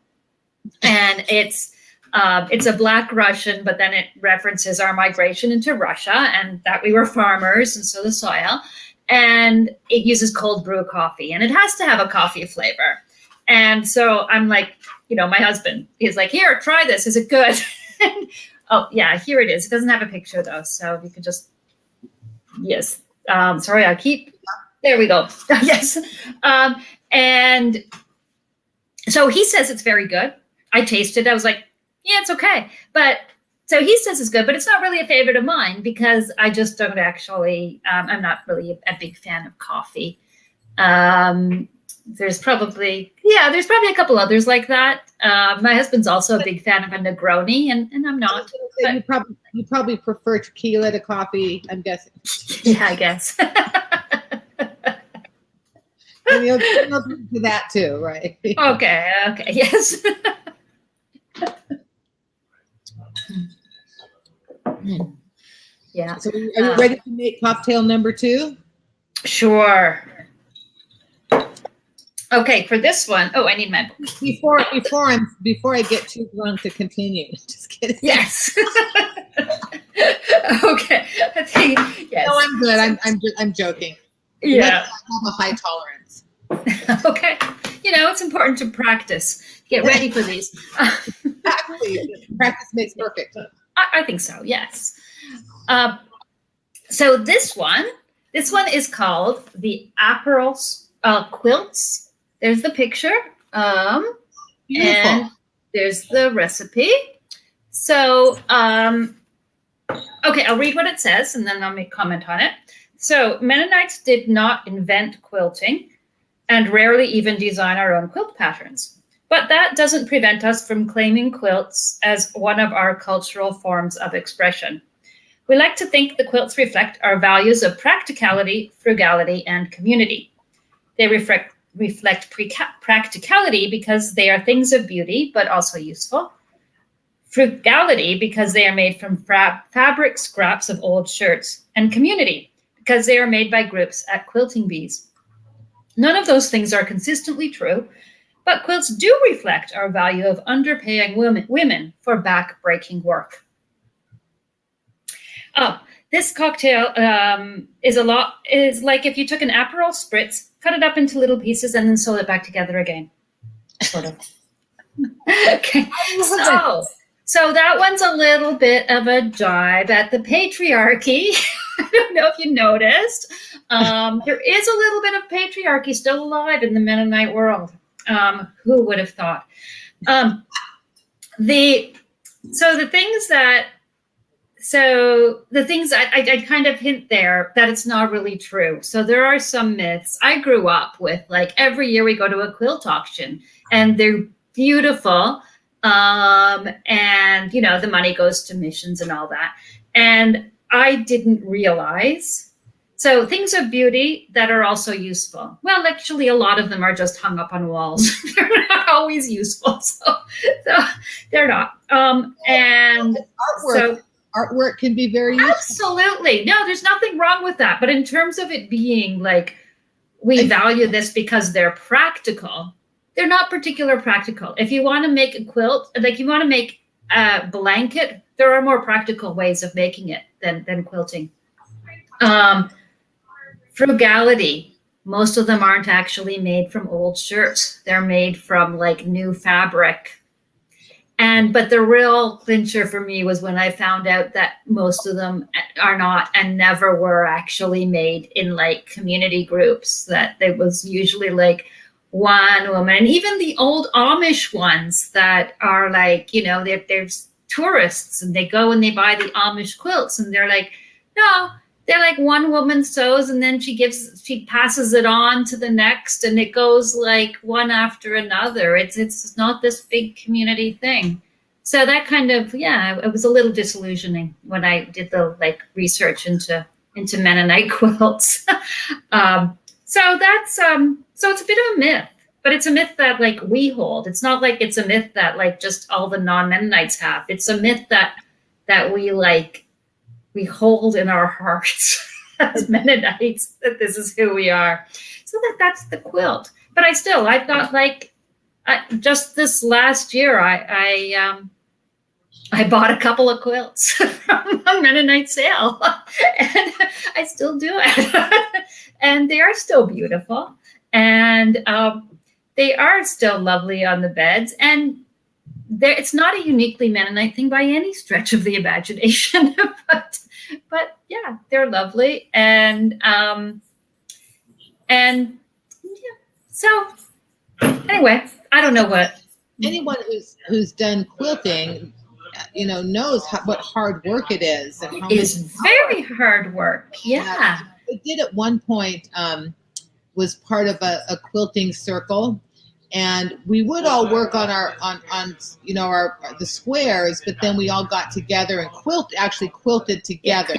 and it's a Black Russian, but then it references our migration into Russia and that we were farmers, and so the soil. And it uses cold brew coffee, and it has to have a coffee flavor. And so I'm like, my husband is like, here, try this. Is it good? Oh, yeah, here it is. It doesn't have a picture, though. So you could just, yes. Sorry, there we go. Yes. And so he says it's very good. I tasted it. I was like, yeah, it's okay. But so he says it's good, but it's not really a favorite of mine because I just don't actually, I'm not really a big fan of coffee. There's probably a couple others like that. My husband's also a big fan of a Negroni, and I'm not. You probably prefer tequila to coffee, I'm guessing. Yeah, I guess. And you'll do that too, right? Okay, yes. Yeah. So are you ready to make cocktail number 2? Sure. Okay, for this one, I need my book. Before I get too drunk to continue. Just kidding. Yes. Okay. I think, yes. No, I'm good. I'm joking. Yeah. I have a high tolerance. Okay. It's important to practice. Get ready for these. Exactly. Practice makes perfect. I think so. Yes. So this one is called the Apparel Quilts. There's the picture. Beautiful. And there's the recipe. So, okay, I'll read what it says and then I'll make comment on it. So, Mennonites did not invent quilting and rarely even design our own quilt patterns. But that doesn't prevent us from claiming quilts as one of our cultural forms of expression. We like to think the quilts reflect our values of practicality, frugality, and community. They reflect practicality because they are things of beauty, but also useful. Frugality because they are made from fabric scraps of old shirts. And community because they are made by groups at quilting bees. None of those things are consistently true, but quilts do reflect our value of underpaying women for back-breaking work. This cocktail is like if you took an Aperol spritz, cut it up into little pieces, and then sewed it back together again, sort of. Okay, so that one's a little bit of a jibe at the patriarchy. I don't know if you noticed. There is a little bit of patriarchy still alive in the Mennonite world. Who would have thought? The things I kind of hint there that it's not really true. So there are some myths. I grew up with, like, every year we go to a quilt auction and they're beautiful. And, the money goes to missions and all that. And I didn't realize. So things of beauty that are also useful. Well, actually, a lot of them are just hung up on walls. They're not always useful. So they're not. And artwork can be very useful. Absolutely. No, there's nothing wrong with that. But in terms of it being like, we value this because they're practical, they're not particular practical. If you want to make a quilt, like you want to make a blanket, there are more practical ways of making it than quilting. Frugality. Most of them aren't actually made from old shirts. They're made from like new fabric. But the real clincher for me was when I found out that most of them are not and never were actually made in like community groups, that there was usually like one woman, and even the old Amish ones that are like, there's tourists and they go and they buy the Amish quilts and they're like, no, they're like one woman sews and then she passes it on to the next, and it goes like one after another. It's not this big community thing. So that kind of, it was a little disillusioning when I did the like research into Mennonite quilts. So that's so it's a bit of a myth, but it's a myth that like we hold. It's not like it's a myth that like just all the non-Mennonites have. It's a myth that we hold in our hearts as Mennonites, that this is who we are. So that's the quilt. But I thought like just this last year, I bought a couple of quilts from a Mennonite sale, and I still do it. And they are still beautiful, and they are still lovely on the beds. And it's not a uniquely Mennonite thing by any stretch of the imagination, but yeah, they're lovely. And so anyway, I don't know what. Anyone who's done quilting, knows what hard work it is. And It is very hard work. Yeah. I did at one point, was part of a quilting circle, and we would all work on the squares, but then we all got together and quilted together.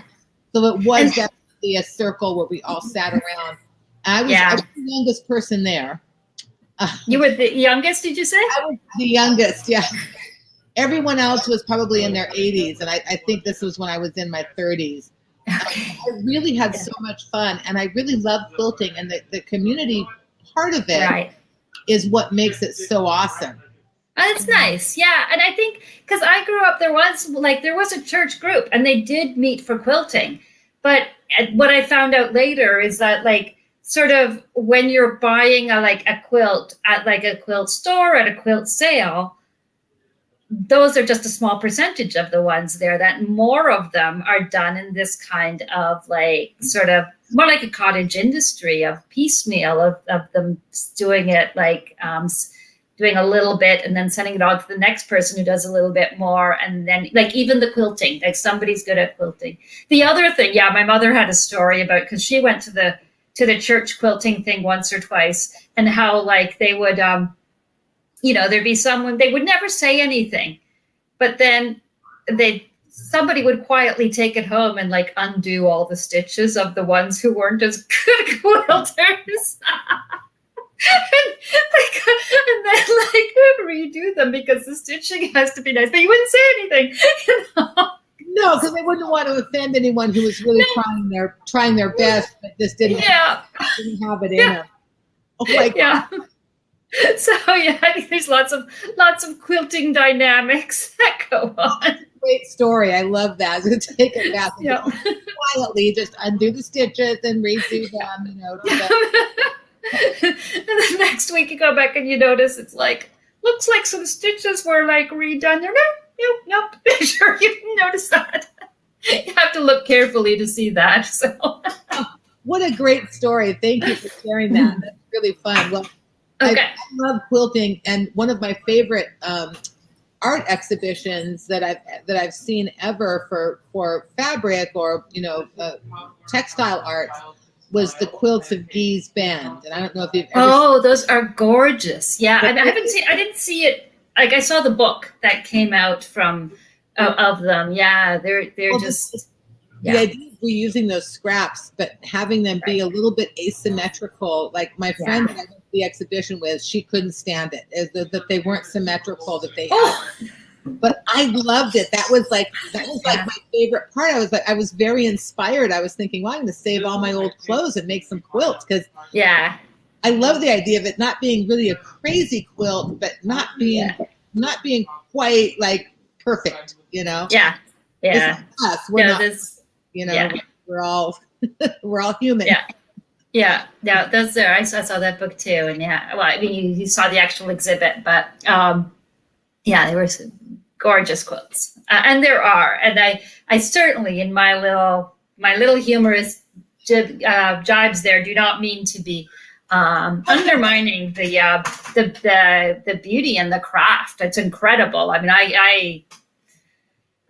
So it was definitely a circle where we all sat around. I was the youngest person there. You were the youngest, did you say? I was the youngest, yeah. Everyone else was probably in their 80s, and I think this was when I was in my 30s. I really had so much fun, and I really love quilting, and the community part of it is what makes it so awesome. It's nice, yeah. And I think because I grew up, there was a church group, and they did meet for quilting. But what I found out later is that like sort of when you're buying a quilt at like a quilt store, at a quilt sale, those are just a small percentage of the ones there. That more of them are done in this kind of like sort of more like a cottage industry of piecemeal of them doing it like doing a little bit and then sending it on to the next person who does a little bit more. And then like even the quilting, like somebody's good at quilting. The other thing, my mother had a story about, because she went to the church quilting thing once or twice, and how like they would there'd be someone, they would never say anything, but then somebody would quietly take it home and like undo all the stitches of the ones who weren't as good quilters. and then like redo them because the stitching has to be nice, but you wouldn't say anything. No, because they wouldn't want to offend anyone who was really trying their best, but just didn't have it in them. Oh my God. So I think there's lots of quilting dynamics that go on. Great story. I love that. Take it back and quietly just undo the stitches and redo them. And then next week you go back and you notice it's like looks like some stitches were like redone. Nope. Sure, you didn't notice that. You have to look carefully to see that. So, what a great story! Thank you for sharing that. That's really fun. Well. Okay. I love quilting, and one of my favorite art exhibitions that I've seen ever for fabric or textile art was the Quilts of Gee's Bend. And I don't know if you've ever those are gorgeous. Yeah, I didn't see it. Like I saw the book that came out from of them. Yeah, they're just. The idea of reusing those scraps, but having them be a little bit asymmetrical. Like my friend that I went to the exhibition with, she couldn't stand it, that they weren't symmetrical, that they but I loved it. That was like my favorite part. I was very inspired. I was thinking, well, I'm going to save all my old clothes and make some quilts, because I love the idea of it not being really a crazy quilt, but not being quite like perfect, Yeah. Us. We're not. We're all human. Yeah. Those are. I saw that book too, and well, I mean, you saw the actual exhibit, but they were some gorgeous quilts, and there are, and I certainly in my little humorous jibes there do not mean to be undermining the beauty and the craft. It's incredible. I mean,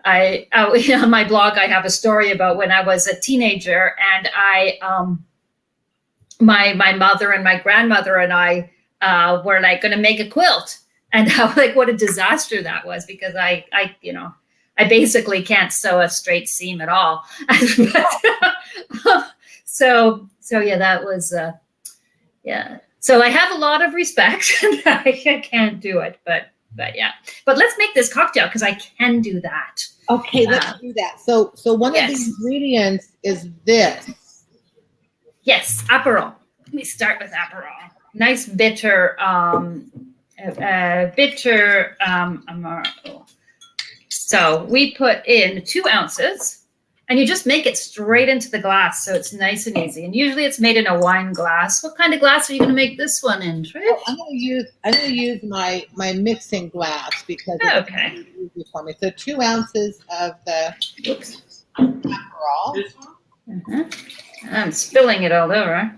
on my blog, I have a story about when I was a teenager, and my mother and my grandmother and I were like going to make a quilt, and how like what a disaster that was, because I basically can't sew a straight seam at all. So yeah, that was yeah. So I have a lot of respect. I can't do it, but yeah. But let's make this cocktail because I can do that. Okay, let's do that. So one of the ingredients is this. Yes, Aperol. Let me start with Aperol. Nice bitter, Amarone. So we put in 2 ounces. And you just make it straight into the glass, so it's nice and easy. And usually it's made in a wine glass. What kind of glass are you going to make this one in, Trish? Oh, I'm going to use my mixing glass because it's easy for me. So 2 ounces of the Aperol. I'm spilling it all over.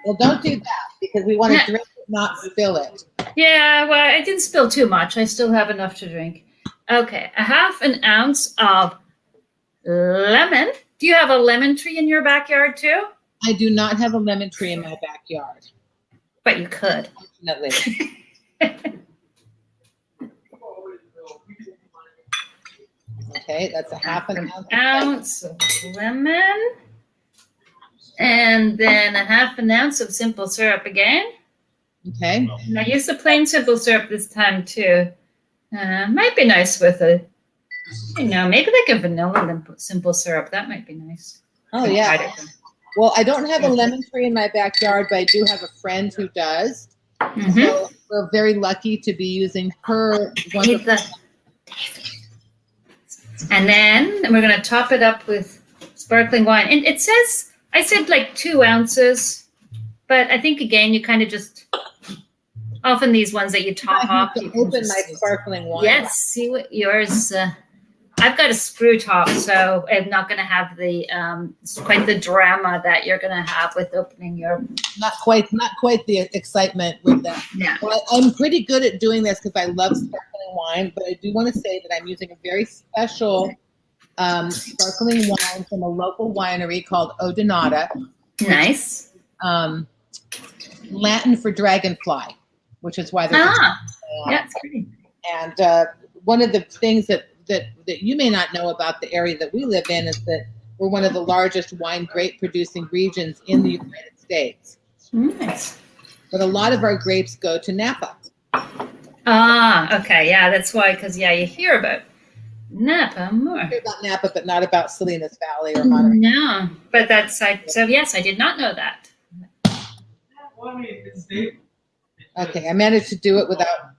Well, don't do that because we want to drink it, not spill it. Yeah, well, I didn't spill too much. I still have enough to drink. Okay, 1/2 ounce of lemon. Do you have a lemon tree in your backyard too? I do not have a lemon tree in my backyard. But you could. Definitely. Okay, that's 1/2 ounce of lemon. And then 1/2 ounce of simple syrup again. Okay. And I use the plain simple syrup this time too. Might be nice with maybe like a vanilla simple syrup. That might be nice. Oh, yeah. Well, I don't have a lemon tree in my backyard, but I do have a friend who does. So we're very lucky to be using her wonderful. And then we're going to top it up with sparkling wine. And it says, I said like 2 ounces, but I think again, you kind of just, often these ones that you top off. I have to open my sparkling wine. Yes, see what yours, I've got a screw top, so I'm not going to have the quite the drama that you're going to have with opening your. Not quite the excitement with that. Yeah. Well, I'm pretty good at doing this because I love sparkling wine, but I do want to say that I'm using a very special sparkling wine from a local winery called Odonata. Nice. Latin for dragonfly, which is why they're. Yeah, it's pretty. And one of the things that you may not know about the area that we live in is that we're one of the largest wine grape producing regions in the United States. Nice. But a lot of our grapes go to Napa. Okay. Yeah, that's why, because, you hear about Napa more. I hear about Napa, but not about Salinas Valley or Monterey. No, but so yes, I did not know that. Okay, I managed to do it without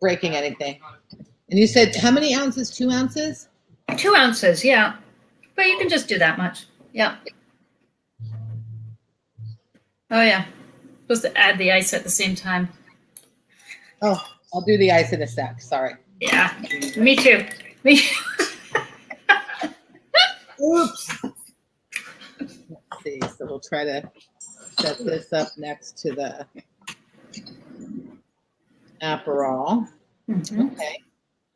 breaking anything. And you said how many ounces? 2 ounces? 2 ounces, yeah. But you can just do that much. Yeah. Oh, yeah. Supposed to add the ice at the same time. Oh, I'll do the ice in a sec. Sorry. Yeah, me too. Oops. Let's see. So we'll try to set this up next to the Aperol. Okay.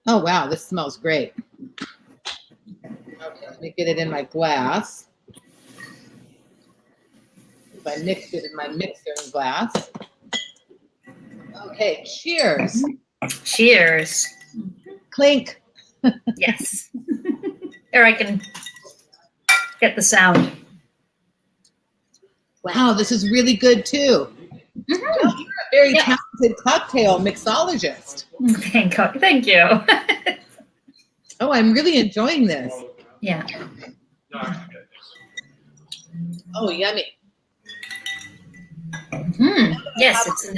Oh, wow. This smells great. Okay, let me get it in my glass. I mixed it in my mixing glass. Okay, cheers. Cheers. Clink. Yes. There I can get the sound. Wow, this is really good too. You're a very talented cocktail mixologist. Thank you. Oh, I'm really enjoying this. Yeah. Oh, yummy. Yes, it's a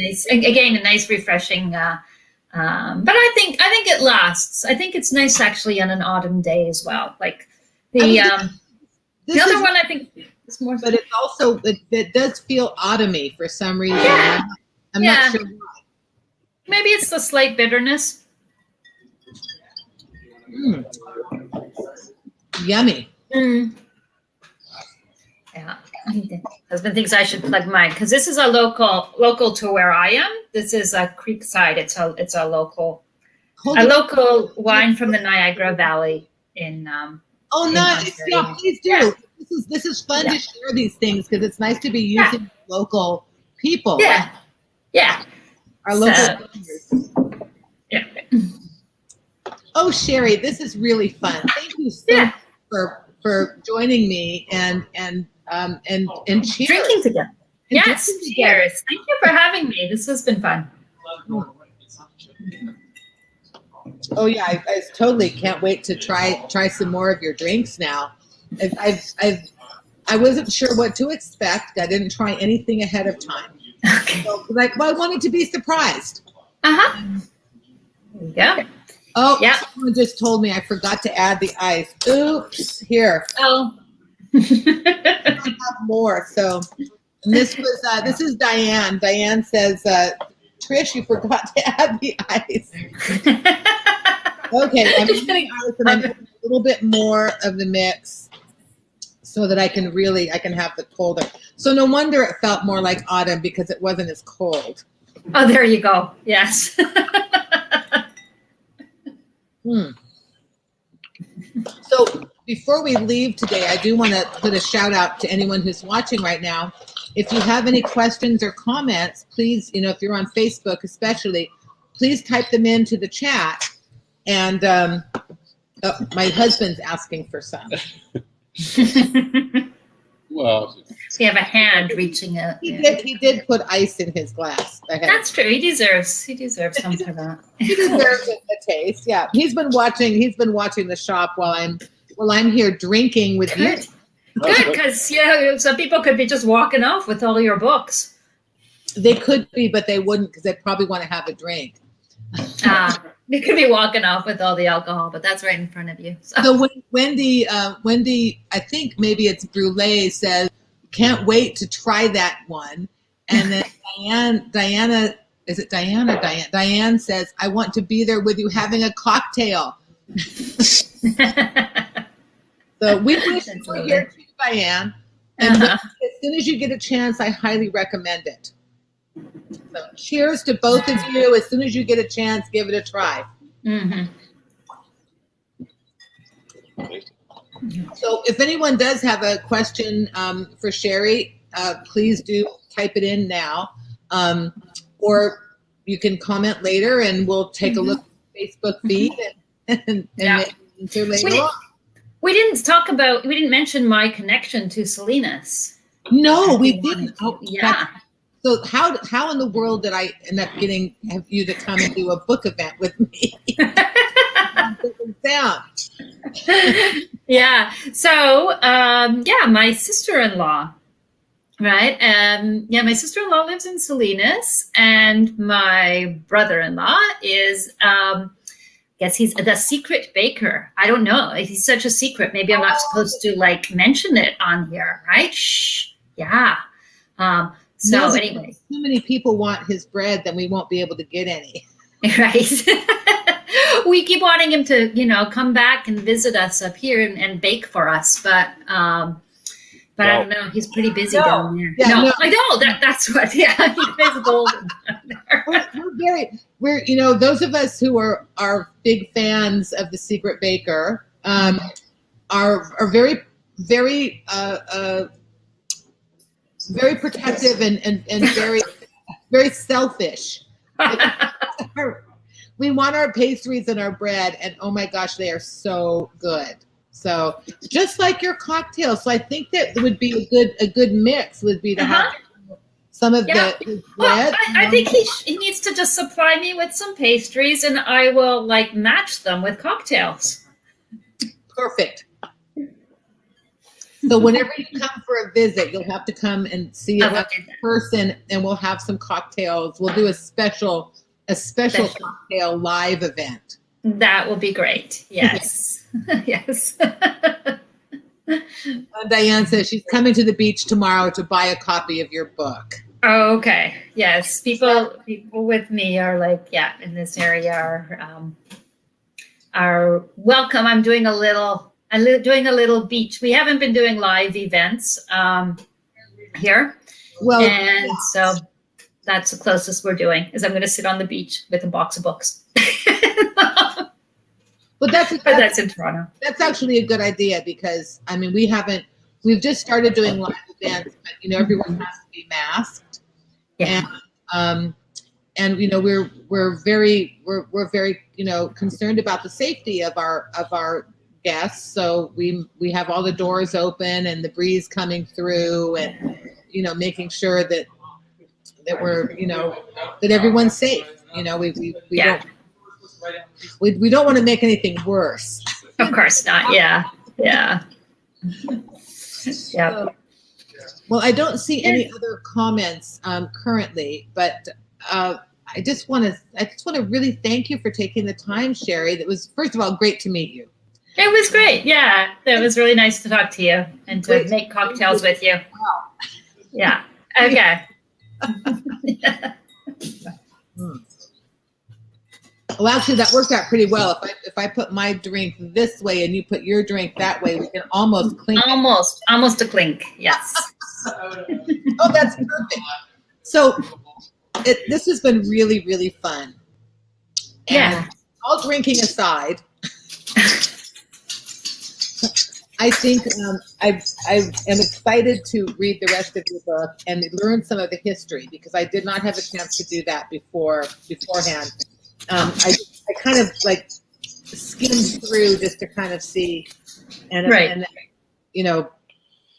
nice, refreshing. But I think it lasts. I think it's nice actually on an autumn day as well. Like the other one, I think is more. But it's also it does feel autumny for some reason. Yeah. I'm not sure why. Maybe it's the slight bitterness. Yummy. Yeah. Husband thinks I should plug mine because this is a local to where I am. This is a Creekside. It's a local A local wine from the Niagara Valley in Oh, in nice. Ontario. Yeah, please do. Yeah. This is fun to share these things because it's nice to be using local people. Yeah. Yeah. Our local vendors. Yeah. Oh, Sherri, this is really fun. Thank you so much for joining me and cheers. Drinking together. And Yes, drinking cheers. together. Thank you for having me. This has been fun. Oh yeah, I totally can't wait to try some more of your drinks now. I wasn't sure what to expect. I didn't try anything ahead of time. Okay. So, I wanted to be surprised. Yeah. Oh, yeah. Someone just told me I forgot to add the ice. Oops, here. Oh. I have more. So and this is Diane. Diane says, Trish, you forgot to add the ice. Okay, I'm adding ice and I'm putting a little bit more of the mix so that I can have the colder. So no wonder it felt more like autumn because it wasn't as cold. Oh, there you go. Yes. So before we leave today, I do want to put a shout out to anyone who's watching right now. If you have any questions or comments, please, if you're on Facebook especially, please type them into the chat. And my husband's asking for some. Well, we have a hand reaching out. He did put ice in his glass. That's true. He deserves some for that. He deserves a taste. Yeah, he's been watching the shop while I'm here drinking with you. Good, because some people could be just walking off with all your books. They could be, but they wouldn't because they probably want to have a drink. They could be walking off with all the alcohol, but that's right in front of you. So when Wendy, I think maybe it's Brûlée, says, can't wait to try that one. And then Diana, is it Diane or Diane? Diane says, I want to be there with you having a cocktail. So we wish you were here too, Diane. And as soon as you get a chance, I highly recommend it. So cheers to both of you. As soon as you get a chance, give it a try. Mm-hmm. So if anyone does have a question for Sherri, please do type it in now. Or you can comment later and we'll take a look at the Facebook feed and answer later on. We didn't mention my connection to Salinas. No, we didn't. Oh, yeah. So how in the world did I end up have you to come and do a book event with me? Yeah. So my sister-in-law, right? My sister-in-law lives in Salinas, and my brother-in-law is guess he's the secret baker. I don't know. He's such a secret. Maybe I'm not supposed to mention it on here, right? Shh. Yeah. Anyway, if too many people want his bread, then we won't be able to get any. Right. We keep wanting him to, come back and visit us up here and bake for us, but I don't know. He's pretty busy down there. Yeah, no. I know that's what. Yeah, he's golden down there. We're those of us who are big fans of the Secret Baker are very very very protective and very very selfish. We want our pastries and our bread, and oh my gosh, they are so good. So just like your cocktail. So I think that would be a good mix would be to have some of the bread. Well, I think he needs to just supply me with some pastries, and I will match them with cocktails. Perfect. So whenever you come for a visit, you'll have to come and see it in person, and we'll have some cocktails. We'll do a special cocktail live event. That will be great. Yes. Yes. Diane says she's coming to the beach tomorrow to buy a copy of your book. Oh, okay. Yes. People with me are in this area are welcome. I'm doing a little beach. We haven't been doing live events here. Well, so that's the closest we're doing is I'm going to sit on the beach with a box of books. But that's in Toronto. That's actually a good idea because I mean we've just started doing live events, but everyone has to be masked. Yeah. And we're very concerned about the safety of our guests. So we have all the doors open and the breeze coming through, and making sure that we're that everyone's safe. We don't want to make anything worse. Of course not. Yeah. Yeah. Yeah. Well, I don't see any other comments currently, but I just want to really thank you for taking the time, Sherri. That was, first of all, great to meet you. It was great. Yeah, it was really nice to talk to you and to make cocktails with you. Wow. Yeah. Okay. Well, actually, that worked out pretty well. If I put my drink this way and you put your drink that way, we can almost clink. Almost a clink. Yes. Oh, that's perfect. So this has been really, really fun. And all drinking aside, I think I am excited to read the rest of your book and learn some of the history, because I did not have a chance to do that beforehand. I kind of like skimmed through just to kind of see, and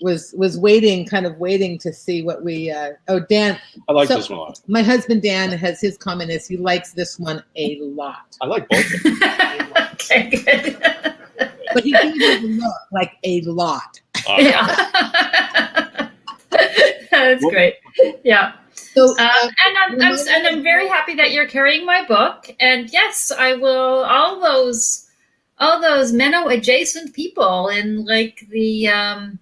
was waiting to see what we. Dan. I like this one a lot. My husband Dan has his comment is he likes this one a lot. I like both of them. Okay, good. But he gave it a look like a lot. Yeah. That's great. Yeah. So, and I'm very happy that you're carrying my book. And yes, I will. All those Menno adjacent people in like the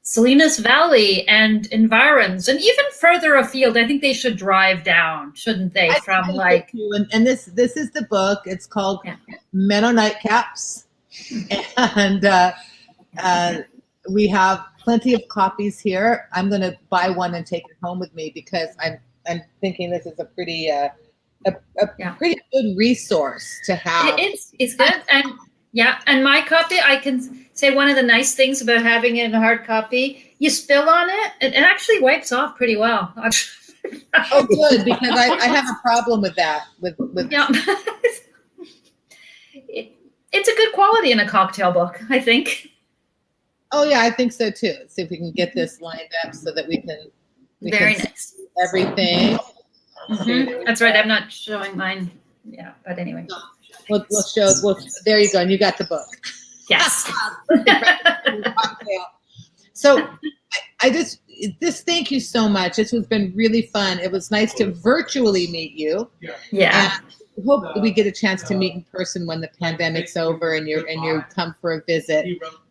Salinas Valley and environs, and even further afield. I think they should drive down, shouldn't they? From like, and this is the book. It's called Menno-Nightcaps, and we have plenty of copies here. I'm going to buy one and take it home with me because I'm thinking this is a pretty pretty good resource to have. It's good, and my copy, I can say one of the nice things about having it in a hard copy, you spill on it, it actually wipes off pretty well. Oh, good, because I have a problem with that. With yeah. It's a good quality in a cocktail book, I think. Oh yeah, I think so too. See if we can get this lined up so that we can. Very nice. Everything. Mm-hmm. That's right. I'm not showing mine. Yeah, but anyway. We'll show. There you go. And you got the book. Yes. So I just thank you so much. This has been really fun. It was nice to virtually meet you. Yeah. And I hope we get a chance to meet in person when the pandemic's over and you come for a visit.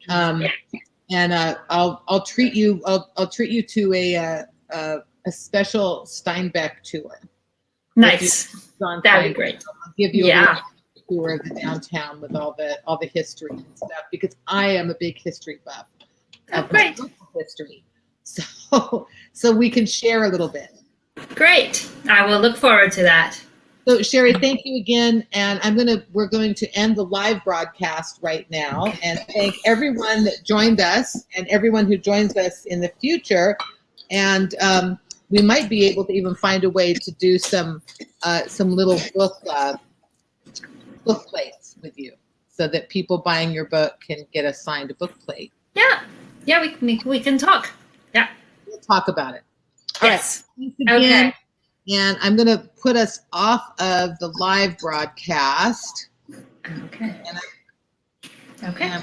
And I'll treat you to a special Steinbeck tour. That'd be great. I'll give you a tour of the downtown with all the history and stuff, because I am a big history buff. Great. History. So we can share a little bit. Great. I will look forward to that. So Sherri, thank you again, and we're going to end the live broadcast right now, and thank everyone that joined us and everyone who joins us in the future. And we might be able to even find a way to do some little book plates with you, so that people buying your book can get a signed book plate. Yeah, we can talk. Yeah, we'll talk about it. Yes. All right. Thanks again. Okay. And I'm going to put us off of the live broadcast. Okay. Okay.